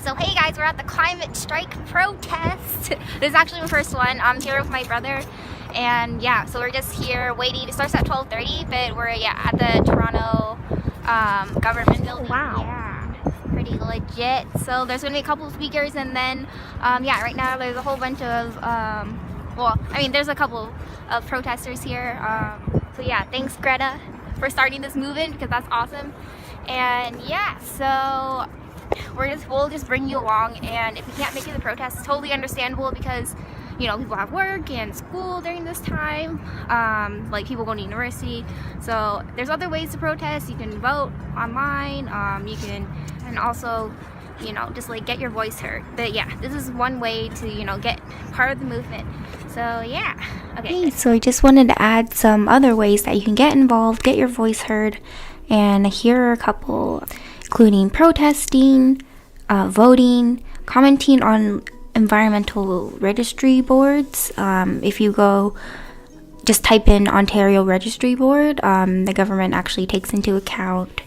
So hey guys, we're at the climate strike protest. This is actually my first one. I'm here with my brother, and yeah, so we're just here waiting. It starts at 12:30, but we're at the Toronto government building. Wow. Yeah, pretty legit. So there's gonna be a couple of speakers, and then yeah, right now there's a whole bunch of well, I mean, there's a couple of protesters here. So yeah, thanks Greta for starting this movement, because that's awesome. And yeah, so we'll just bring you along, and if you can't make it to the protest, it's totally understandable, because you know, people have work and school during this time, like people going to university. So there's other ways to protest. You can vote online, you can, and also, you know, just like get your voice heard. But yeah, this is one way to, you know, get part of the movement. So yeah, okay. Hey, so I just wanted to add some other ways that you can get involved, get your voice heard, and here are a couple, including protesting, voting, commenting on environmental registry boards. If you go, just type in Ontario Registry Board, the government actually takes into account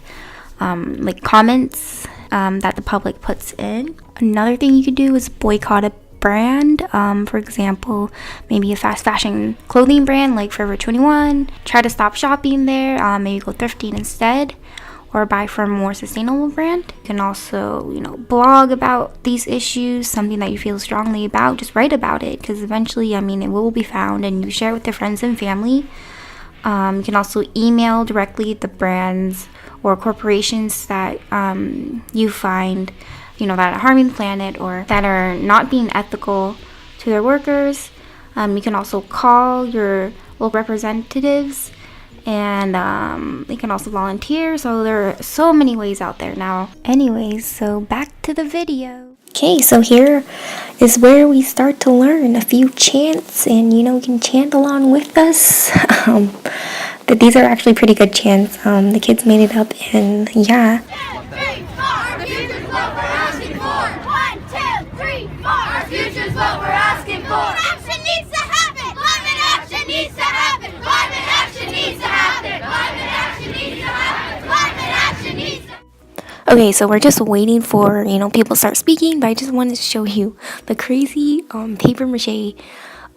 like comments that the public puts in. Another thing you could do is boycott a brand. For example, maybe a fast fashion clothing brand like Forever 21. Try to stop shopping there, maybe go thrifting instead, or buy from a more sustainable brand. You can also, you know, blog about these issues, something that you feel strongly about. Just write about it, because eventually, I mean, it will be found, and you share it with your friends and family. You can also email directly the brands or corporations that you find, you know, that are harming the planet or that are not being ethical to their workers. You can also call your local representatives, and they can also volunteer. So there are so many ways out there now. Anyways, so back to the video. Okay, so here is where we start to learn a few chants, and you know, you can chant along with us. But these are actually pretty good chants. The kids made it up, and yeah. 2, 3, 4. Our future's what we're asking for. 1, 2, 3, 4. Our future's what we're asking for. Action needs to happen. Climate action needs to happen. Climate action needs to happen. Climate action needs to happen. Climate action needs to happen. Okay, so we're just waiting for, you know, people start speaking, but I just wanted to show you the crazy paper mache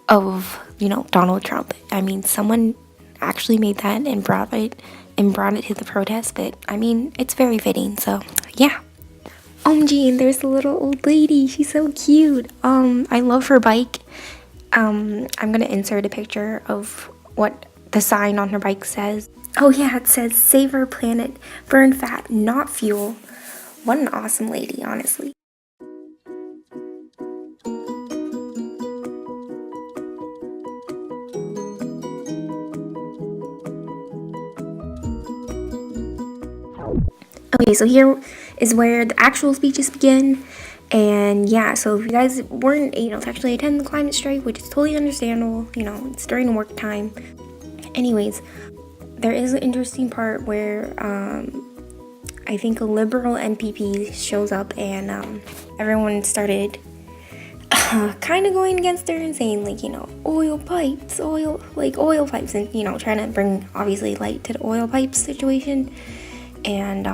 of, you know, Donald Trump. I mean, someone actually made that and brought it to the protest, but I mean, it's very fitting, so yeah. OMG, and there's a little old lady. She's so cute. I love her bike. I'm gonna insert a picture of what the sign on her bike says. Oh yeah, it says save our planet, burn fat, not fuel. What an awesome lady, honestly. Okay, so here is where the actual speeches begin. And yeah, so if you guys weren't able to actually attend the climate strike, which is totally understandable, you know, it's during work time. Anyways, there is an interesting part where I think a liberal MPP shows up, and everyone started kind of going against her and saying, like, you know, oil pipes, and, you know, trying to bring obviously light to the oil pipes situation. And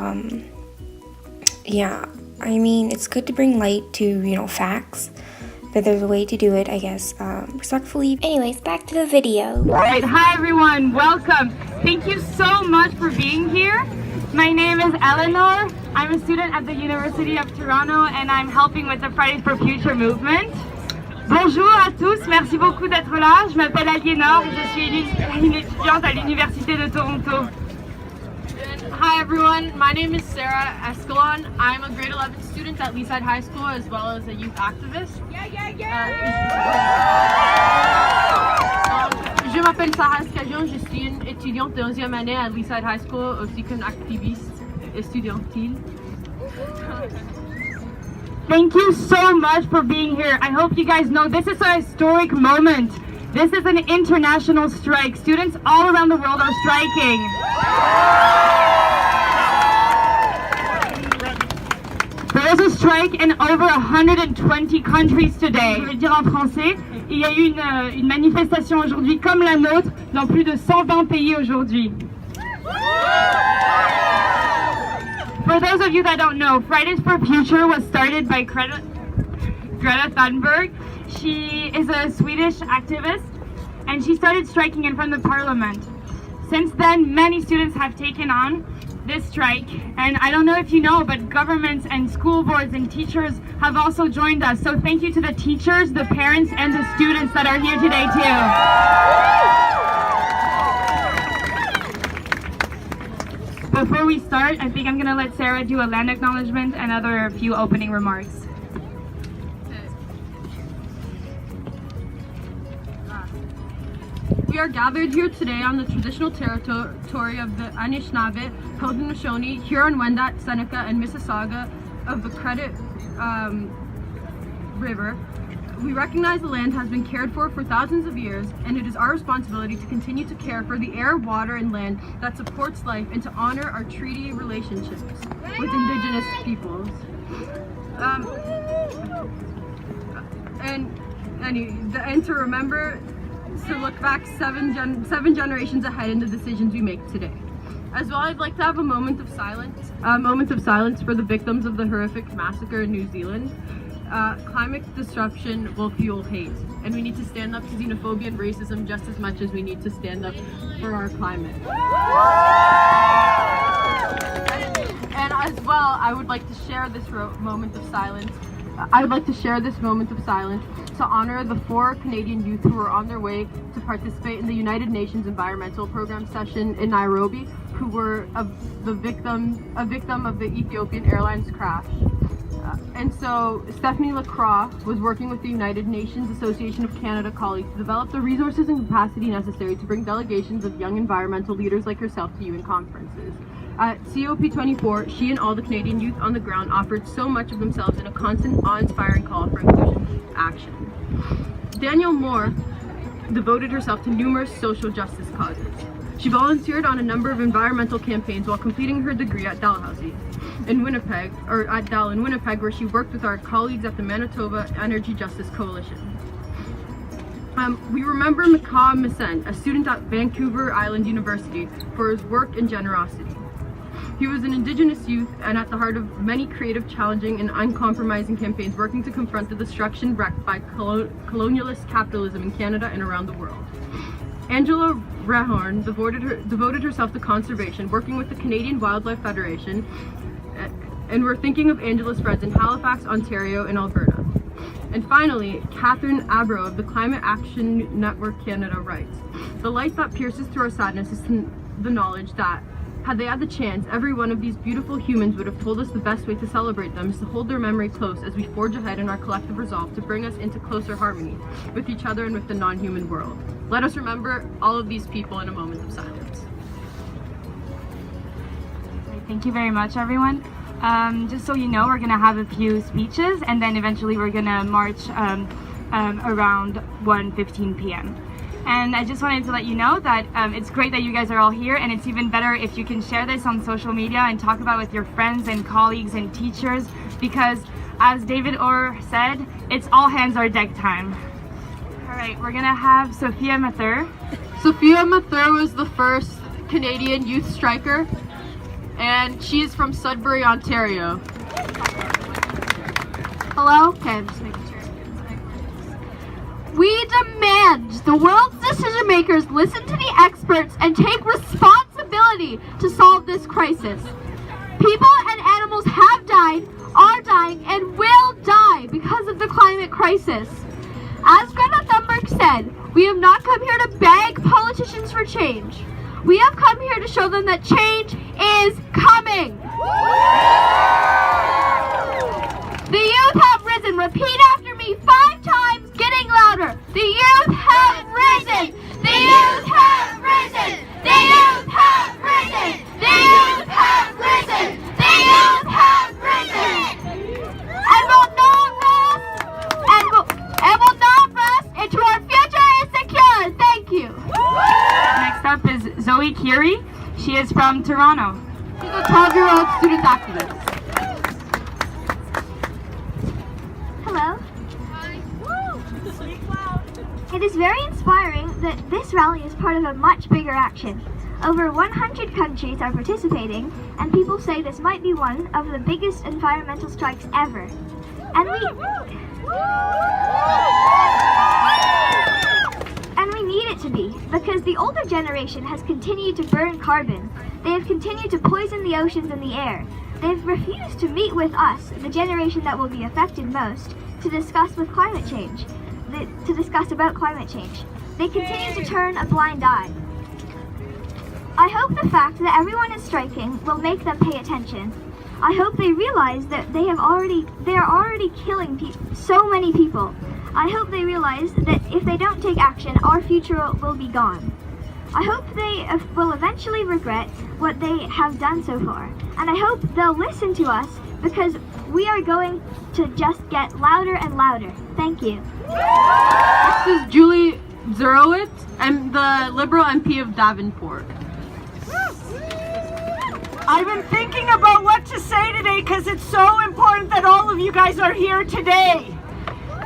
yeah, I mean, it's good to bring light to, you know, facts, but there's a way to do it, I guess, respectfully. Anyways, back to the video. Alright, hi everyone, welcome. Thank you so much for being here. My name is Eleanor. I'm a student at the University of Toronto, and I'm helping with the Fridays for Future movement. Bonjour à tous, merci beaucoup d'être là. Je m'appelle Aliénor et je suis une étudiante à l'Université de Toronto. Hi everyone, my name is Sarah Escalon. I'm a grade 11 student at Leaside High School as well as a youth activist. Je m'appelle Sarah Escalon, je suis une étudiante de 11e année à Leaside High School, aussi qu'une activiste estudiantile. Thank you so much for being here. I hope you guys know this is a historic moment. This is an international strike. Students all around the world are striking. There is a strike in over 120 countries today. Je vais le dire en français. Il y a eu une manifestation aujourd'hui comme la nôtre dans plus de 120 pays aujourd'hui. For those of you that don't know, Fridays for Future was started by Greta Thunberg. She is a Swedish activist, and she started striking in front of Parliament. Since then, many students have taken on this strike, and I don't know if you know, but governments and school boards and teachers have also joined us. So thank you to the teachers, the parents, and the students that are here today too. Before we start, I think I'm gonna let Sarah do a land acknowledgement and a few opening remarks. We are gathered here today on the traditional territory of the Anishinaabe, Haudenosaunee, Huron-Wendat, Seneca, and Mississauga of the Credit River. We recognize the land has been cared for thousands of years, and it is our responsibility to continue to care for the air, water, and land that supports life, and to honor our treaty relationships with Indigenous peoples. And to remember to look back seven generations ahead in the decisions we make today. As well, I'd like to have a moment of silence for the victims of the horrific massacre in New Zealand. Climate disruption will fuel hate, and we need to stand up to xenophobia and racism just as much as we need to stand up for our climate. And as well, I would like to share this moment of silence. To honor the 4 Canadian youth who were on their way to participate in the United Nations Environmental Program session in Nairobi, who were a victim of the Ethiopian Airlines crash. And so Stephanie Lacroix was working with the United Nations Association of Canada colleagues to develop the resources and capacity necessary to bring delegations of young environmental leaders like herself to UN conferences. At COP24, she and all the Canadian youth on the ground offered so much of themselves in a constant, awe-inspiring call for inclusion action. Danielle Moore devoted herself to numerous social justice causes. She volunteered on a number of environmental campaigns while completing her degree at Dalhousie in Winnipeg, where she worked with our colleagues at the Manitoba Energy Justice Coalition. We remember Mika Misen, a student at Vancouver Island University, for his work and generosity. He was an Indigenous youth and at the heart of many creative, challenging, and uncompromising campaigns working to confront the destruction wreaked by colonialist capitalism in Canada and around the world. Angela Rehorn devoted herself to conservation, working with the Canadian Wildlife Federation, and we're thinking of Angela's friends in Halifax, Ontario, and Alberta. And finally, Catherine Abro of the Climate Action Network Canada writes, "The light that pierces through our sadness is the knowledge that, had they had the chance, every one of these beautiful humans would have told us the best way to celebrate them is to hold their memory close as we forge ahead in our collective resolve to bring us into closer harmony with each other and with the non-human world. Let us remember all of these people in a moment of silence." Thank you very much, everyone. Just so you know, we're going to have a few speeches, and then eventually we're going to march around 1:15 p.m. And I just wanted to let you know that it's great that you guys are all here, and it's even better if you can share this on social media and talk about it with your friends and colleagues and teachers, because as David Orr said, it's all hands on deck time. All right, we're gonna have Sophia Mathur. Sophia Mathur was the first Canadian youth striker, and she is from Sudbury, Ontario. Hello? Okay, I'm just making sure. We demand the world's decision makers listen to the experts and take responsibility to solve this crisis. People and animals have died, are dying, and will die because of the climate crisis. As Greta Thunberg said, we have not come here to beg politicians for change. We have come here to show them that change is coming. The youth have risen. Repeat after me 5 times, getting louder. The youth have risen. The youth have risen. The youth have risen. The youth have risen. The youth have risen. And will not rest. And will not rest until our future is secure. Thank you. Next up is Zoe Curie. She is from Toronto. She's a 12-year-old student activist. Hello. It is very inspiring that this rally is part of a much bigger action. Over 100 countries are participating, and people say this might be one of the biggest environmental strikes ever. And we need it to be, because the older generation has continued to burn carbon. They have continued to poison the oceans and the air. They've refused to meet with us, the generation that will be affected most, to discuss about climate change. They continue to turn a blind eye. I hope the fact that everyone is striking will make them pay attention. I hope they realize that they are already killing so many people. I hope they realize that if they don't take action, our future will be gone. I hope they will eventually regret what they have done so far. And I hope they'll listen to us, because we are going to just get louder and louder. Thank you. This is Julie Zerowaste. I'm the Liberal MP of Davenport. I've been thinking about what to say today because it's so important that all of you guys are here today.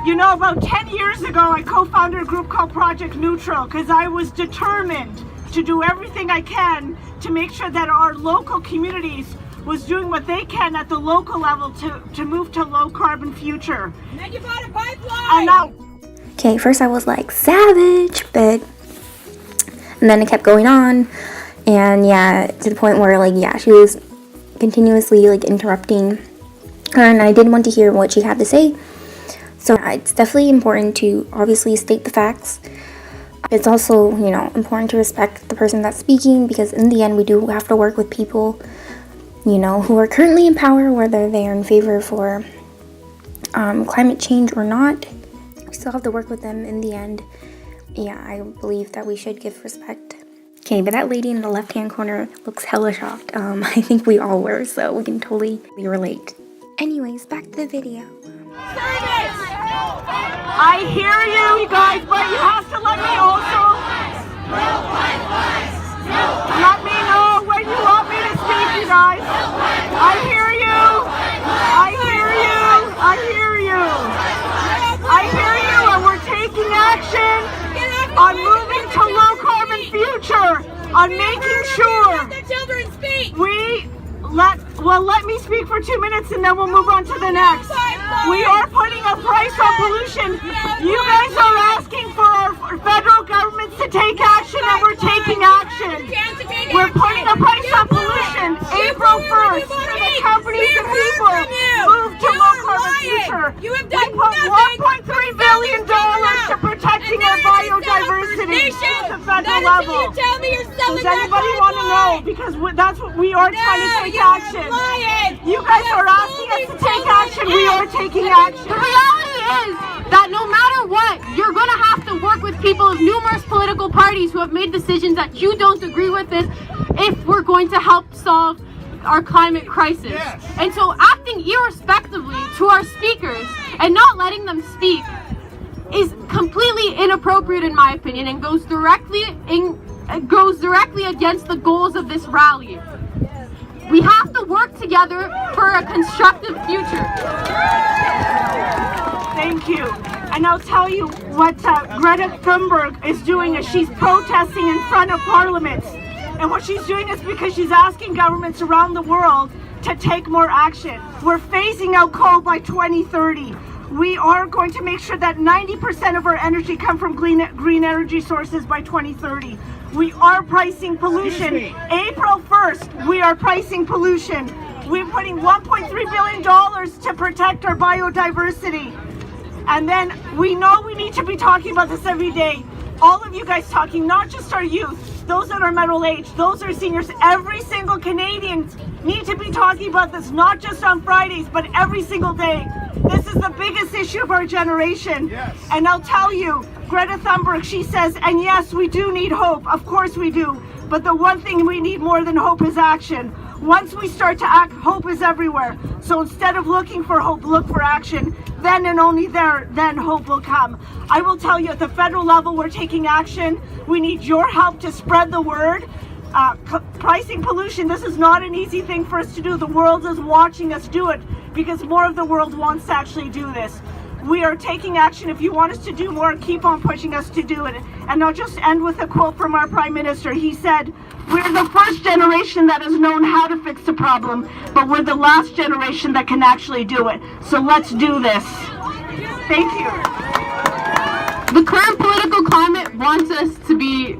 You know, about 10 years ago, I co-founded a group called Project Neutral because I was determined to do everything I can to make sure that our local communities was doing what they can at the local level to move to a low carbon future. And then you bought a pipeline! And now, Okay, first I was like, savage, and then it kept going on, and yeah, to the point where, like, yeah, she was continuously, like, interrupting her, and I did want to hear what she had to say. So yeah, it's definitely important to obviously state the facts. It's also, you know, important to respect the person that's speaking, because in the end, we do have to work with people, you know, who are currently in power, whether they are in favor for climate change or not. We still have to work with them in the end. Yeah, I believe that we should give respect. Okay, but that lady in the left-hand corner looks hella shocked. I think we all were, so we can totally relate. Anyways, back to the video. I hear you guys, but you have to let me also let me know when you want me to speak, you guys. I hear you. I hear you. I hear you. I hear you, and we're taking action on moving to low carbon future, on making sure let me speak for 2 minutes and then we'll move on to the next. We are putting a price on pollution. You guys are asking for our federal governments to take action, and we're taking action. We're putting a price on pollution. April 1st, the companies and people move to low carbon future. We put $1.3 billion to protecting our biodiversity at the federal level. Does anybody want to know? Because that's what we are trying to take action. You guys are asking us to take action. We are taking action. The reality is that no matter what, you're going to have to work with people of numerous political parties who have made decisions that you don't agree with if we're going to help solve our climate crisis. Yes. And so acting irrespectively to our speakers and not letting them speak is completely inappropriate in my opinion, and goes directly against the goals of this rally. We have to work together for a constructive future. Thank you. And I'll tell you what Greta Thunberg is doing is she's protesting in front of Parliament. And what she's doing is because she's asking governments around the world to take more action. We're phasing out coal by 2030. We are going to make sure that 90% of our energy come from green energy sources by 2030. We are pricing pollution. April 1st, we are pricing pollution. We're putting $1.3 billion to protect our biodiversity. And then we know we need to be talking about this every day. All of you guys talking, not just our youth, those that are middle aged, those are seniors, every single Canadian need to be talking about this, not just on Fridays, but every single day. This is the biggest issue of our generation. Yes. And I'll tell you, Greta Thunberg, she says, and yes, we do need hope. Of course we do. But the one thing we need more than hope is action. Once we start to act, hope is everywhere. So instead of looking for hope, look for action. Then and only then hope will come. I will tell you, at the federal level, we're taking action. We need your help to spread the word. Pricing pollution, this is not an easy thing for us to do. The world is watching us do it because more of the world wants to actually do this. We are taking action. If you want us to do more, keep on pushing us to do it. And I'll just end with a quote from our Prime Minister. He said, "We're the first generation that has known how to fix the problem, but we're the last generation that can actually do it. So let's do this." Thank you. The current political climate wants us to be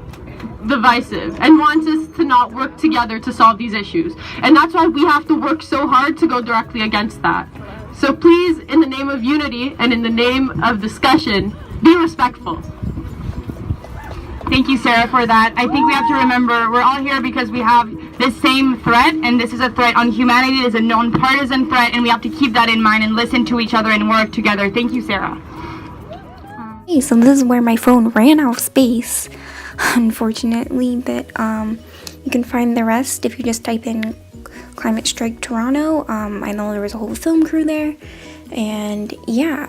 divisive and wants us to not work together to solve these issues. And that's why we have to work so hard to go directly against that. So please, in the name of unity and in the name of discussion, be respectful. Thank you, Sarah, for that. I think we have to remember we're all here because we have this same threat, and this is a threat on humanity. It is a non-partisan threat, and we have to keep that in mind and listen to each other and work together. Thank you, Sarah. Okay, so this is where my phone ran out of space, unfortunately, but you can find the rest if you just type in Climate Strike Toronto. I know there was a whole film crew there, and yeah,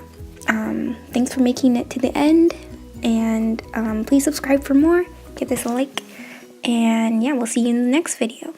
thanks for making it to the end, and please subscribe for more, give this a like, and yeah, we'll see you in the next video.